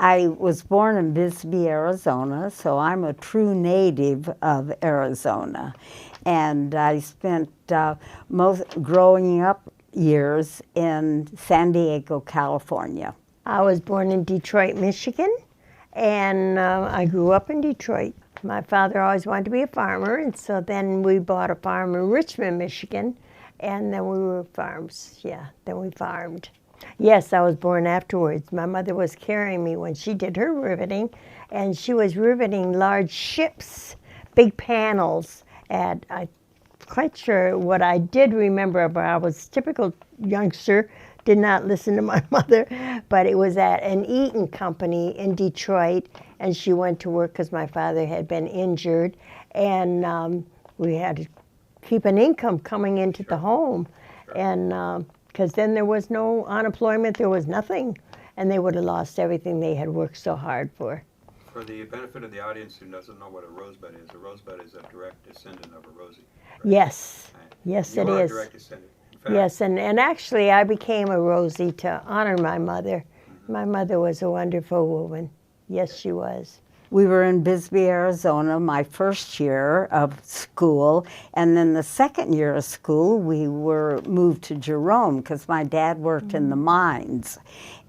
I was born in Bisbee, Arizona, so I'm a true native of Arizona. And I spent most growing up years in San Diego, California. I was born in Detroit, Michigan, and I grew up in Detroit. My father always wanted to be a farmer, and so then we bought a farm in Richmond, Michigan, and then we were farms. Yeah, then we farmed. Yes, I was born afterwards. My mother was carrying me when she did her riveting, and she was riveting large ships, big panels. And I'm quite sure what I did remember, but I was a typical youngster, did not listen to my mother, but it was at an Eaton company in Detroit, and she went to work because my father had been injured, and we had to keep an income coming into the home, and because then there was no unemployment, there was nothing, and they would have lost everything they had worked so hard for. For the benefit of the audience who doesn't know what a rosebud is a direct descendant of a Rosie. Right? Yes, Right. yes You it are is. A direct descendant. In fact, Yes, and actually I became a Rosie to honor my mother. My mother was a wonderful woman. Yes, she was. We were in Bisbee, Arizona, my first year of school, and then the second year of school, we were moved to Jerome because my dad worked in the mines.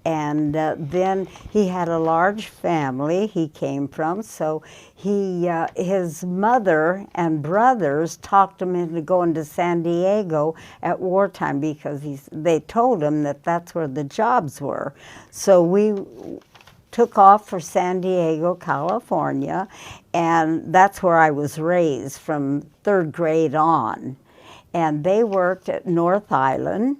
And then he had a large family he came from, so his mother and brothers talked him into going to San Diego at wartime because they told him that that's where the jobs were. So we took off for San Diego, California, and that's where I was raised from third grade on. And they worked at North Island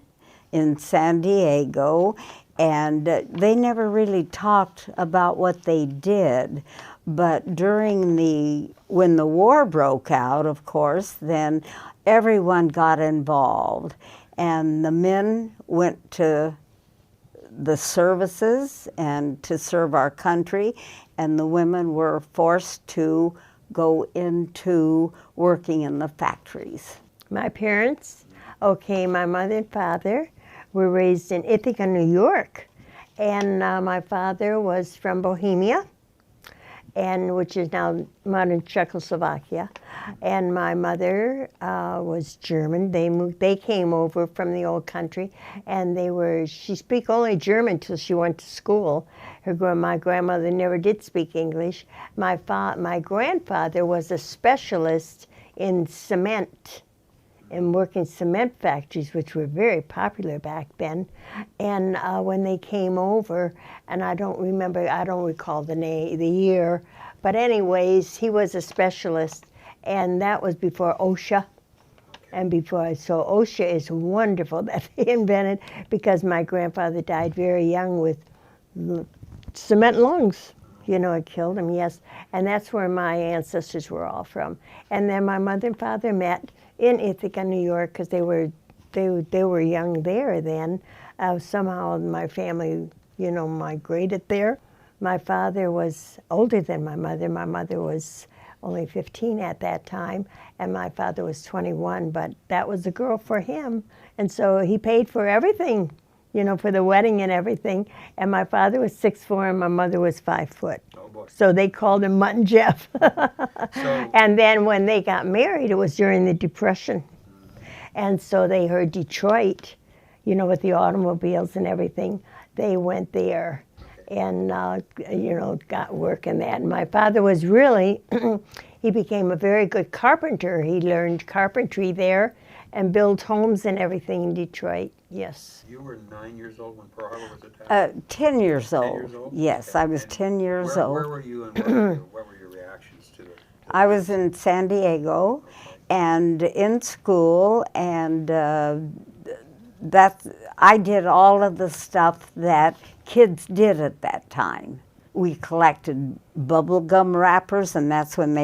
in San Diego, and they never really talked about what they did. But when the war broke out, of course, then everyone got involved. And the men went to the services and to serve our country, and the women were forced to go into working in the factories. My parents, my mother and father were raised in Ithaca, New York, and my father was from Bohemia, which is now modern Czechoslovakia, and my mother was German. They came over from the old country, and she spoke only German till she went to school. My grandmother never did speak English. My grandfather was a specialist in cement, and work in cement factories, which were very popular back then. And when they came over, and I don't recall the year, but anyways, he was a specialist, and that was before OSHA. And so OSHA is wonderful that they invented, because my grandfather died very young with cement lungs. It killed him, yes. And that's where my ancestors were all from. And then my mother and father met in Ithaca, New York, because they were young there then. Somehow my family, migrated there. My father was older than my mother. My mother was only 15 at that time, and my father was 21, but that was the girl for him. And so he paid for everything, for the wedding and everything. And my father was 6'4", and my mother was 5 foot. oh boy. So they called him Mutt and Jeff. So, And then when they got married, it was during the Depression. And so they heard Detroit, with the automobiles and everything. They went there and, got work in that. And my father was really, he became a very good carpenter. He learned carpentry there and built homes and everything in Detroit, yes. you were 9 years old when Pearl Harbor was attacked? 10 years 10 old. years old? Yes, Okay. I was And 10 years where, old. Where were you, and what were your reactions to it? I was in San Diego and in school, and I did all of the stuff that kids did at that time. We collected bubble gum wrappers, and that's when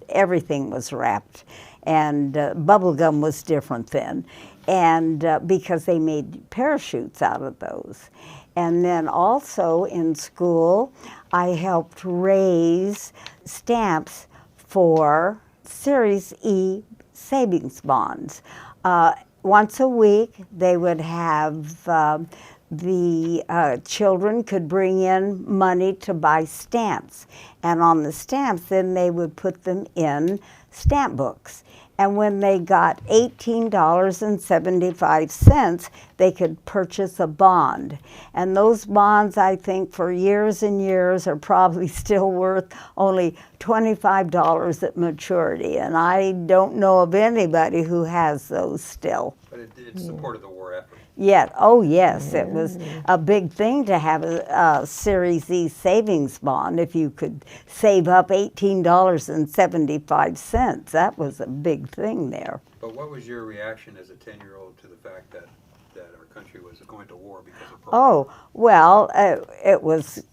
everything was wrapped. And bubble gum was different then, and because they made parachutes out of those. And then also in school, I helped raise stamps for Series E savings bonds. Once a week, they would have the children could bring in money to buy stamps. And on the stamps, then they would put them in stamp books. And when they got $18.75, they could purchase a bond. And those bonds, I think, for years and years are probably still worth only $25 at maturity. And I don't know of anybody who has those still. But it supported the war effort. Yeah, oh yes, it was a big thing to have a Series E savings bond. If you could save up $18.75, that was a big thing there. But what was your reaction as a 10-year-old to the fact that our country was going to war because of Pearl Harbor? Oh, well, it was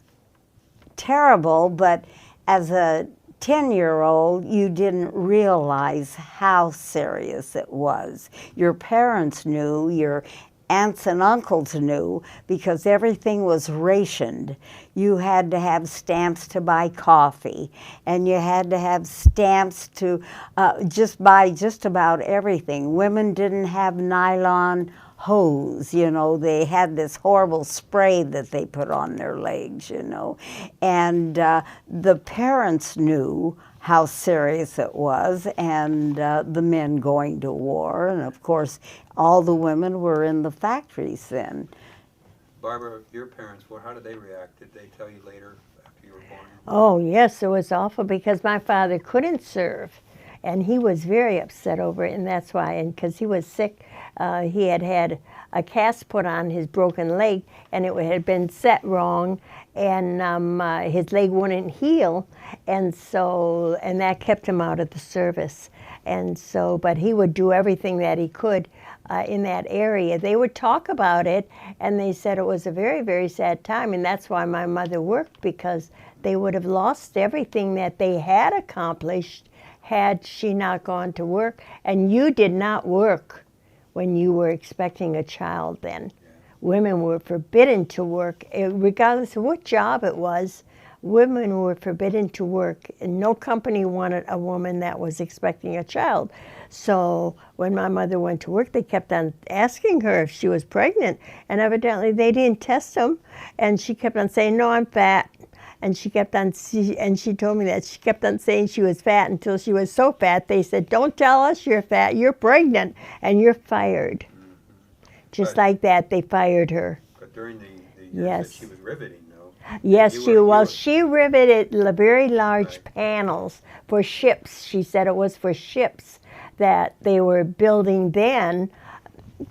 terrible, but as a 10-year-old, you didn't realize how serious it was. Your parents knew, your aunts and uncles knew, because everything was rationed. You had to have stamps to buy coffee, and you had to have stamps to just buy just about everything. Women didn't have nylon hose, you know, they had this horrible spray that they put on their legs, you know. And the parents knew how serious it was, and the men going to war, and of course all the women were in the factories then. Barbara, your parents, how did they react? Did they tell you later after you were born? Oh, yes, it was awful because my father couldn't serve, and he was very upset over it, and that's why, and because he was sick, he had had a cast put on his broken leg, and it had been set wrong, and his leg wouldn't heal, and so, and that kept him out of the service. And so, but he would do everything that he could in that area. They would talk about it, and they said it was a very, very sad time, and that's why my mother worked, because they would have lost everything that they had accomplished had she not gone to work. And you did not work when you were expecting a child then. Women were forbidden to work, regardless of what job it was. Women were forbidden to work, and no company wanted a woman that was expecting a child. So when my mother went to work, they kept on asking her if she was pregnant, and evidently they didn't test them, and she kept on saying, "No, I'm fat." And she kept on, and she told me that she kept on saying she was fat until she was so fat, they said, "Don't tell us you're fat, you're pregnant, and you're fired." Just like that, they fired her. But during the years that she was riveting, though. Yes, she riveted very large panels for ships. She said it was for ships that they were building then.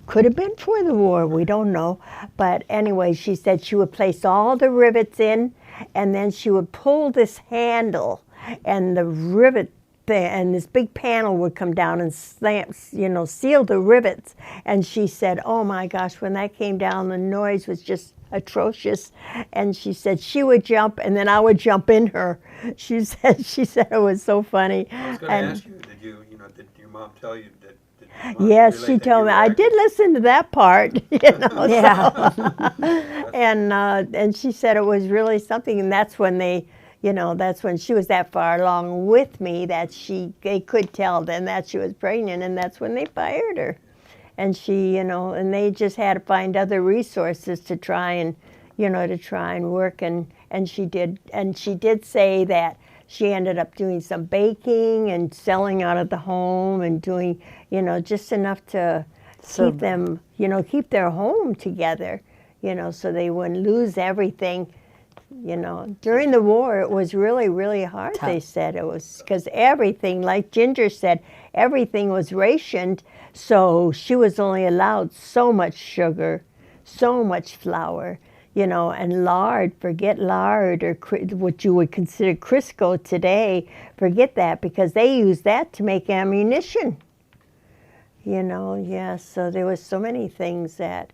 Could have been for the war, we don't know. But anyway, she said she would place all the rivets in, and then she would pull this handle, and the rivet and this big panel would come down and slam, seal the rivets. And she said, oh my gosh, when that came down, the noise was just atrocious. And she said she would jump, and then I would jump in her. She said it was so funny. I was going to ask you, did your mom tell you that? Yes, she told me. I did listen to that part, Yeah. So. And she said it was really something, and that's when that's when she was that far along with me that they could tell then that she was pregnant, and that's when they fired her. And she, and they just had to find other resources to try and work, and she did say that she ended up doing some baking and selling out of the home and doing, just enough to keep them, keep their home together, so they wouldn't lose everything. During the war, it was really, really hard, they said. It was because everything, like Ginger said, everything was rationed, so she was only allowed so much sugar, so much flour, and lard. Forget lard, or what you would consider Crisco today. Forget that, because they use that to make ammunition. So there was so many things that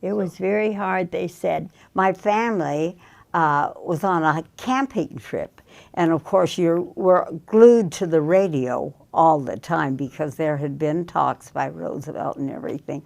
it was very hard, they said. My family was on a camping trip, and of course you were glued to the radio all the time, because there had been talks by Roosevelt and everything,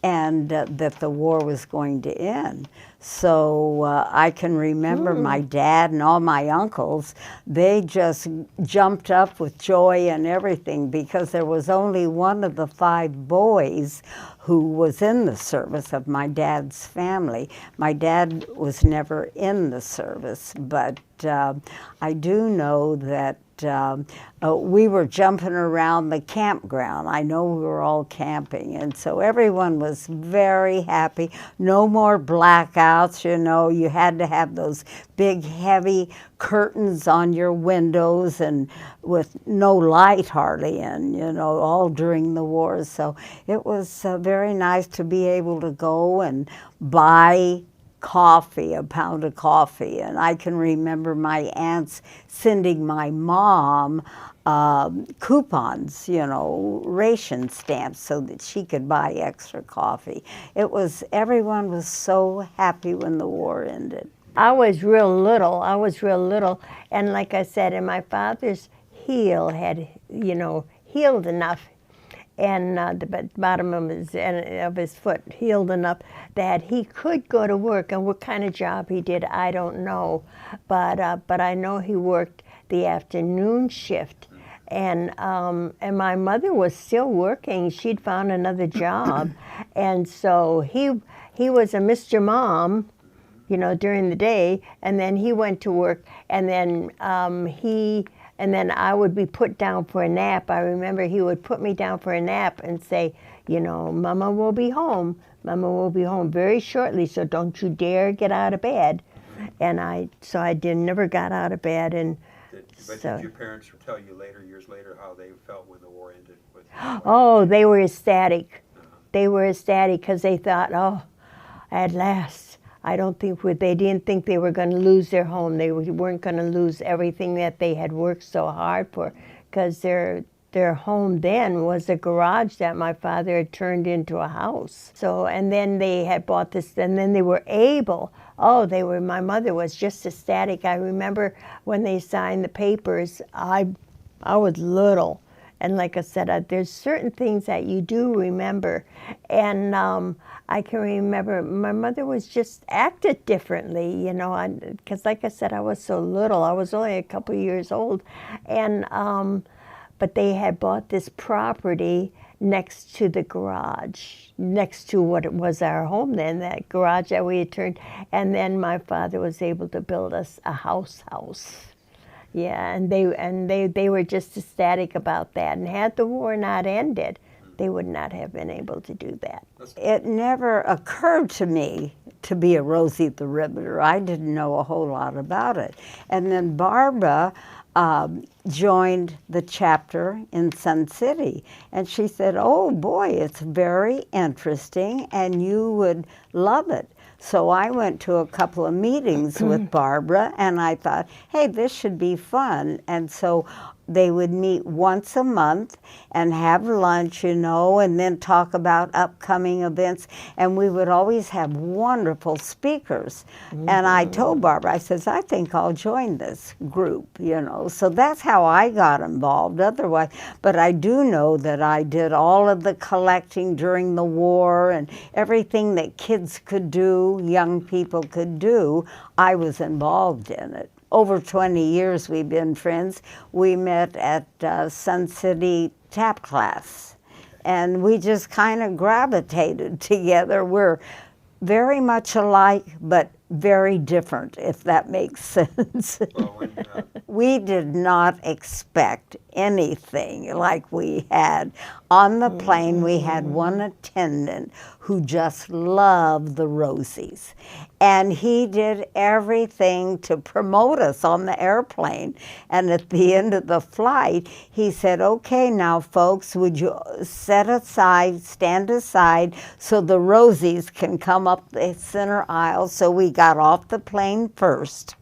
and that the war was going to end. So I can remember my dad and all my uncles, they just jumped up with joy and everything because there was only one of the 5 boys who was in the service of my dad's family. My dad was never in the service, but I do know that we were jumping around the campground. I know we were all camping, and so everyone was very happy. No more blackouts, you know. You had to have those big, heavy curtains on your windows and with no light hardly in, you know, all during the war. So it was very nice to be able to go and buy coffee, a pound of coffee. And I can remember my aunts sending my mom coupons, you know, ration stamps so that she could buy extra coffee. Everyone was so happy when the war ended. I was real little, and like I said, and my father's heel had, you know, healed enough, and the bottom of his foot healed enough that he could go to work. And what kind of job he did, I don't know, but I know he worked the afternoon shift, and my mother was still working. She'd found another job, and so he was a Mr. Mom, you know, during the day, and then he went to work, and then I would be put down for a nap. I remember he would put me down for a nap and say, you know, Mama will be home. Mama will be home very shortly, so don't you dare get out of bed. And I never got out of bed. And Did your parents tell you later, years later, how they felt when the war ended? Oh, they were ecstatic. They were ecstatic because they thought, oh, at last. They didn't think they were going to lose their home. They weren't going to lose everything that they had worked so hard for, because their home then was a garage that my father had turned into a house. So, and then they had bought this, and then they were able, my mother was just ecstatic. I remember when they signed the papers, I was little. And like I said, there's certain things that you do remember. And I can remember my mother was just acted differently, you know, because like I said, I was so little. I was only a couple years old. And but they had bought this property next to the garage, next to what it was our home then, that garage that we had turned. And then my father was able to build us a house. Yeah, and they were just ecstatic about that. And had the war not ended, they would not have been able to do that. It never occurred to me to be a Rosie the Riveter. I didn't know a whole lot about it. And then Barbara joined the chapter in Sun City, and she said, oh boy, it's very interesting and you would love it. So I went to a couple of meetings with Barbara, and I thought, hey, this should be fun. And so they would meet once a month and have lunch, you know, and then talk about upcoming events. And we would always have wonderful speakers. And I told Barbara, I says, I think I'll join this group, you know. So that's how I got involved otherwise. But I do know that I did all of the collecting during the war, and everything that kids could do, young people could do, I was involved in it. Over 20 years we've been friends. We met at Sun City tap class, and we just kind of gravitated together. We're very much alike, but very different, if that makes sense. Well, We did not expect anything like we had. On the plane, we had one attendant who just loved the Rosies. And he did everything to promote us on the airplane. And at the end of the flight, he said, okay, now folks, would you stand aside so the Rosies can come up the center aisle. So we got off the plane first.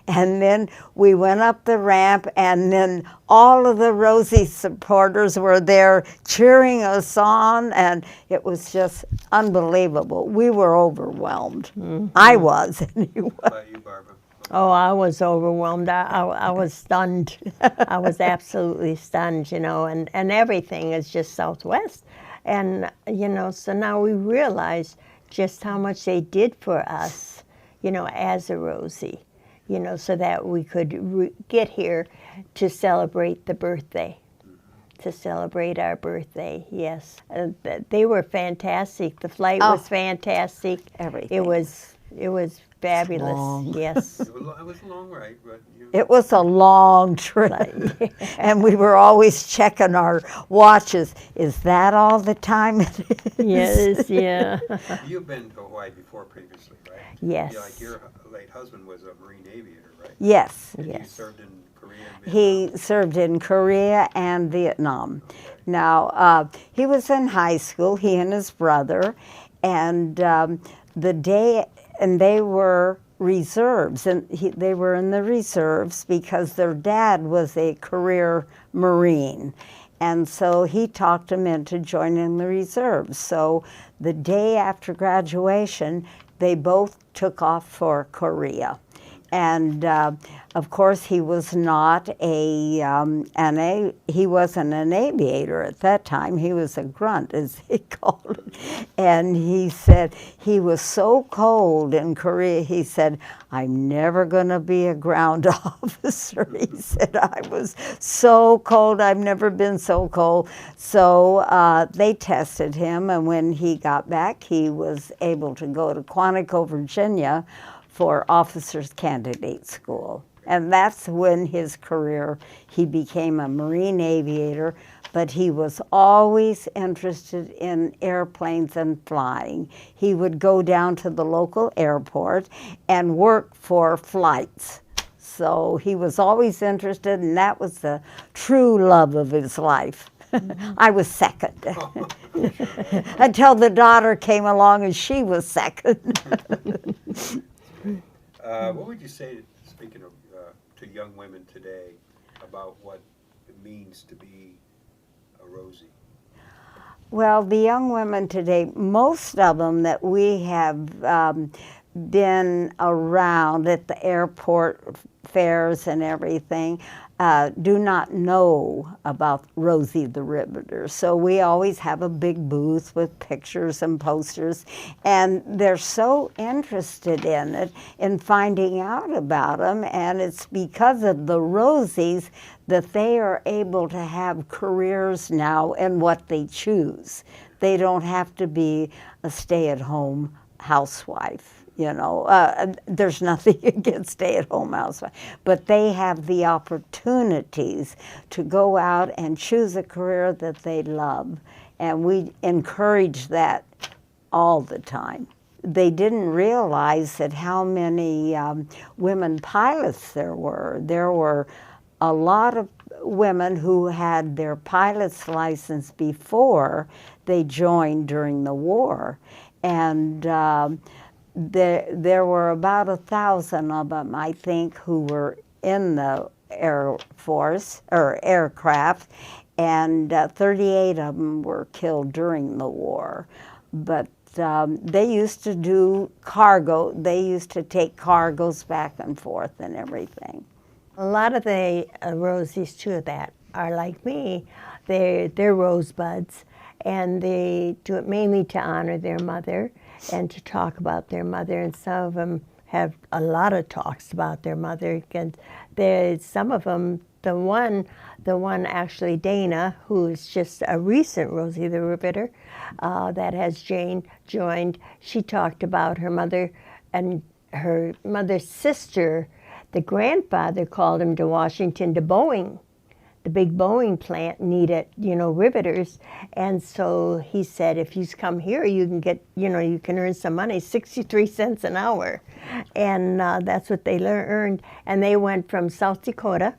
And then we went up the ramp, and then all of the Rosie supporters were there cheering us on, and it was just unbelievable. We were overwhelmed. I was, anyway. How about you, Barbara? Oh, I was overwhelmed. I was stunned. I was absolutely stunned, you know, and everything is just Southwest. And, you know, so now we realize just how much they did for us. as a Rosie, so that we could get here to celebrate the birthday, to celebrate our birthday, yes. They were fantastic. The flight was fantastic. Everything. It was fabulous, long. yes. It was a long ride, but It was a long trip, and we were always checking our watches. Is that all the time it is? Yes, yeah. you've been to Hawaii before previously, right? Yes. Yeah, like your late husband was a Marine aviator, right? Yes. And he Yes. served in Korea and Vietnam. He served in Korea and Vietnam. Now, he was in high school, he and his brother, and they were reserves, and they were in the reserves because their dad was a career Marine. And so he talked him into joining the reserves. So the day after graduation, they both took off for Korea. And of course, he was not he wasn't an aviator at that time. He was a grunt, as they called it. And he said he was so cold in Korea. He said, "I'm never going to be a ground officer." He said, "I was so cold. I've never been so cold." So they tested him, and when he got back, he was able to go to Quantico, Virginia, for officers candidate school. And that's when his career, he became a Marine aviator, but he was always interested in airplanes and flying. He would go down to the local airport and work for flights. So he was always interested, and that was the true love of his life. I was second. Until the daughter came along and she was second. What would you say, speaking of to young women today, about what it means to be a Rosie? Well, the young women today, most of them that we have been around at the airport fairs and everything, do not know about Rosie the Riveter. So we always have a big booth with pictures and posters, and they're so interested in it, in finding out about them, and it's because of the Rosies that they are able to have careers now in what they choose. They don't have to be a stay-at-home housewife. There's nothing against stay-at-home housewives, but they have the opportunities to go out and choose a career that they love, and we encourage that all the time. They didn't realize that how many women pilots there were. There were a lot of women who had their pilot's license before they joined during the war, and there were about 1,000 of them, I think, who were in the Air Force or aircraft, and 38 of them were killed during the war. But they used to do cargo. They used to take cargoes back and forth and everything. A lot of the Rosies, too, that are like me, they're rosebuds, and they do it mainly to honor their mother and to talk about their mother, and some of them have a lot of talks about their mother. And there's some of them, the one actually, Dana, who's just a recent Rosie the Riveter, that has Jane joined, she talked about her mother, and her mother's sister, the grandfather called him to Washington to Boeing. The big Boeing plant needed, riveters. And so he said, if you come here, you can get, you can earn some money, 63 cents an hour. And that's what they earned. And they went from South Dakota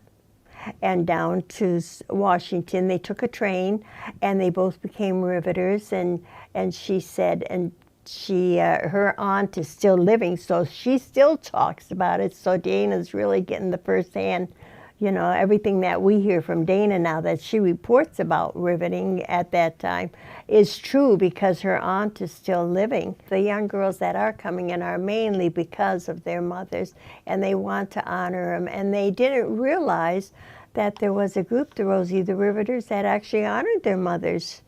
and down to Washington. They took a train, and they both became riveters. And she said, and her aunt is still living, so she still talks about it. So Dana's really getting the firsthand, everything that we hear from Dana now that she reports about riveting at that time is true because her aunt is still living. The young girls that are coming in are mainly because of their mothers, and they want to honor them. And they didn't realize that there was a group, the Rosie the Riveters, that actually honored their mothers.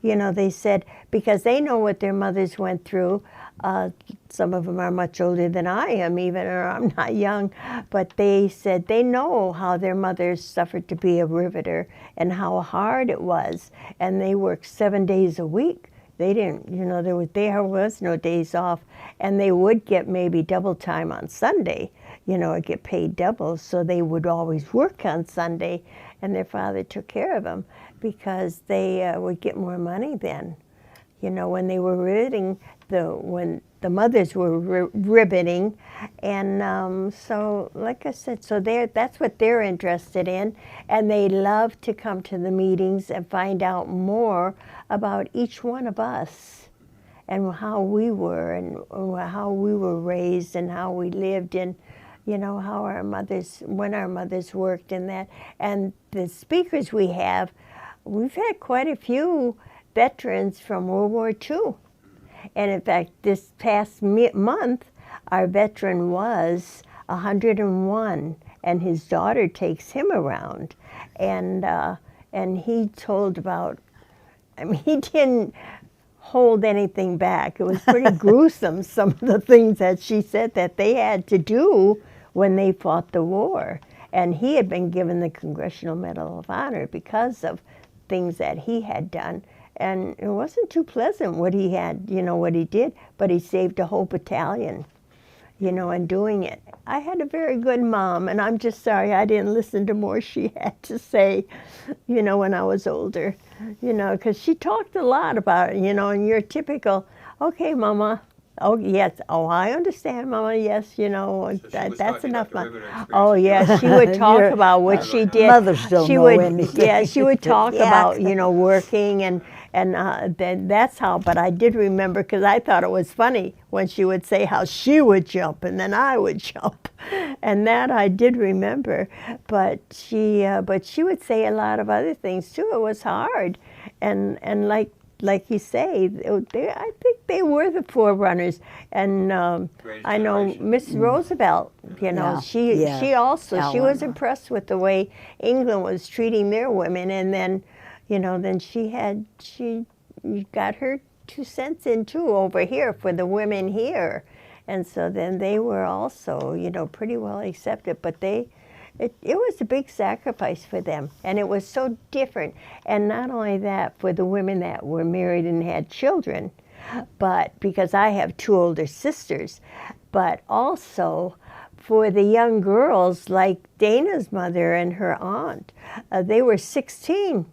You know, they said, because they know what their mothers went through. Some of them are much older than I am, even, or I'm not young. But they said they know how their mothers suffered to be a riveter and how hard it was. And they worked 7 days a week. They didn't, you know, there was no days off. And they would get maybe double time on Sunday, you know, or get paid double. So they would always work on Sunday. And their father took care of them because they would get more money then. You know, when they were riveting, when the mothers were riveting. And so, like I said, so that's what they're interested in. And they love to come to the meetings and find out more about each one of us and how we were and how we were raised and how we lived and, you know, how our mothers, when our mothers worked and that. And the speakers we've had quite a few veterans from World War II. And in fact, this past month, our veteran was 101, and his daughter takes him around. And he told about, I mean, he didn't hold anything back. It was pretty gruesome, some of the things that she said that they had to do when they fought the war. And he had been given the Congressional Medal of Honor because of things that he had done. And it wasn't too pleasant what he had, you know, what he did, but he saved a whole battalion, you know, in doing it. I had a very good mom, and I'm just sorry I didn't listen to more she had to say, you know, when I was older, you know, because she talked a lot about it, you know, and you're typical, okay, Mama. Oh, yes. Oh, I understand, Mama. Yes, you know, So that's enough. Oh, yeah, she would talk about what she did. Mothers don't she know would, anything. Yeah, she would talk Yeah. about, you know, working and then that's how, but I did remember because I thought it was funny when she would say how she would jump and then I would jump. And that I did remember. But she would say a lot of other things too. It was hard. And like you say, I think they were the forerunners. And I know generation. Miss Roosevelt, you know, Yeah. she also, she was Eleanor. impressed with the way England was treating their women. And then, you know, then she got her 2 cents in too over here for the women here. And so then they were also, you know, pretty well accepted. But it was a big sacrifice for them. And it was so different. And not only that, for the women that were married and had children, but because I have 2 older sisters, but also for the young girls like Dana's mother and her aunt. They were 16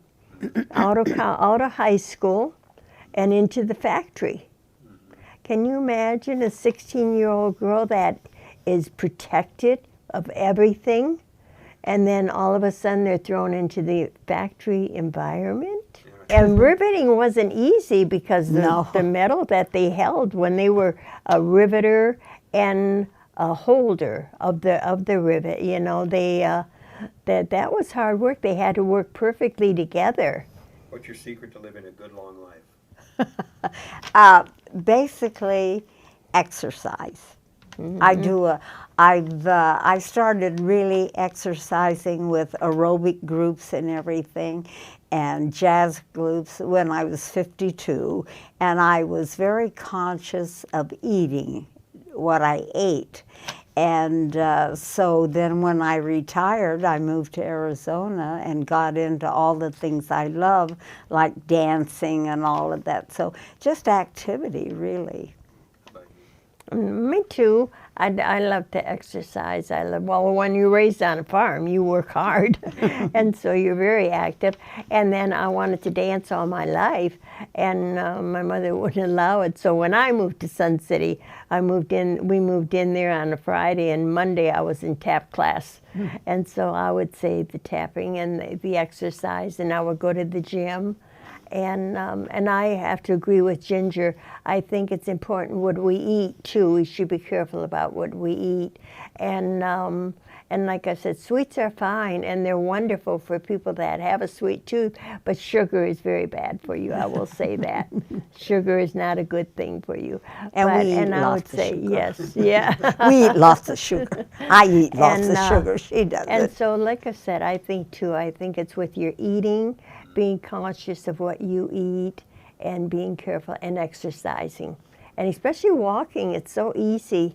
out of high school and into the factory. Can you imagine a 16-year-old girl that is protected of everything, and then all of a sudden they're thrown into the factory environment? And riveting wasn't easy because the metal that they held when they were a riveter and a holder of the rivet, you know, that was hard work. They had to work perfectly together. What's your secret to living a good long life? Basically, exercise. I started really exercising with aerobic groups and everything, and jazz groups when I was 52, and I was very conscious of eating what I ate. And so then when I retired, I moved to Arizona and got into all the things I love, like dancing and all of that. So just activity, really. Me too. I love to exercise. Well, when you're raised on a farm, you work hard, and so you're very active. And then I wanted to dance all my life, and my mother wouldn't allow it. So when I moved to Sun City, we moved in there on a Friday, and Monday I was in tap class. And so I would say the tapping and the exercise, and I would go to the gym. And I have to agree with Ginger. I think it's important what we eat too. We should be careful about what we eat. And like I said, sweets are fine and they're wonderful for people that have a sweet tooth. But sugar is very bad for you. I will say that. Sugar is not a good thing for you. And I would say yes, yeah. We eat lots of sugar. I eat lots of sugar. She doesn't. And so, like I said, I think it's with your eating, being conscious of what you eat, and being careful and exercising. And especially walking, it's so easy.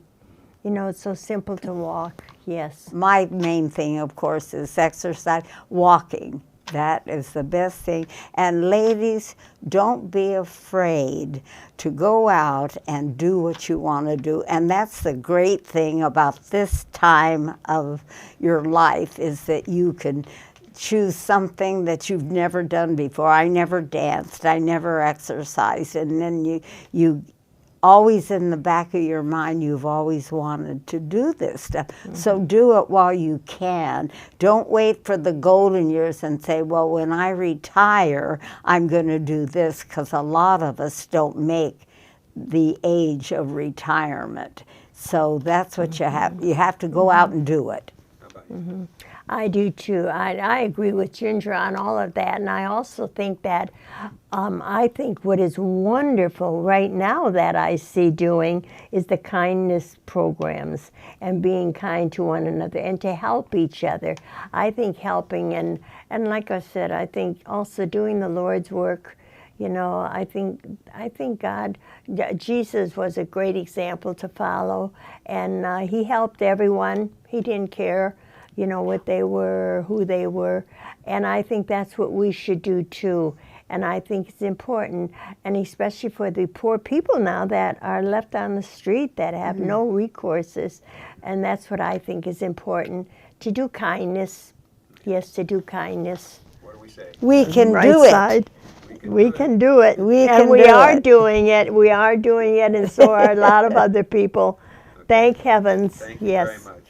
You know, it's so simple to walk, yes. My main thing, of course, is exercise, walking. That is the best thing. And ladies, don't be afraid to go out and do what you want to do. And that's the great thing about this time of your life, is that you can choose something that you've never done before. I never danced, I never exercised, and then you always in the back of your mind, you've always wanted to do this stuff. So do it while you can. Don't wait for the golden years and say, well, when I retire, I'm going to do this, because a lot of us don't make the age of retirement. So that's what you have. You have to go out and do it. How about you? I do too. I agree with Ginger on all of that, and I also think that I think what is wonderful right now that I see doing is the kindness programs and being kind to one another and to help each other. I think helping and like I said, I think also doing the Lord's work. You know, I think Jesus was a great example to follow, and he helped everyone. He didn't care, you know, what they were, who they were, and I think that's what we should do too. And I think it's important, and especially for the poor people now that are left on the street, that have no recourses, and that's what I think is important, to do kindness. Yes, to do kindness. What do we say? We can Right do it. side. We can do it. We and can we do are it. doing it. We are doing it, and so are a lot of other people. Thank heavens. Thank you yes. very much.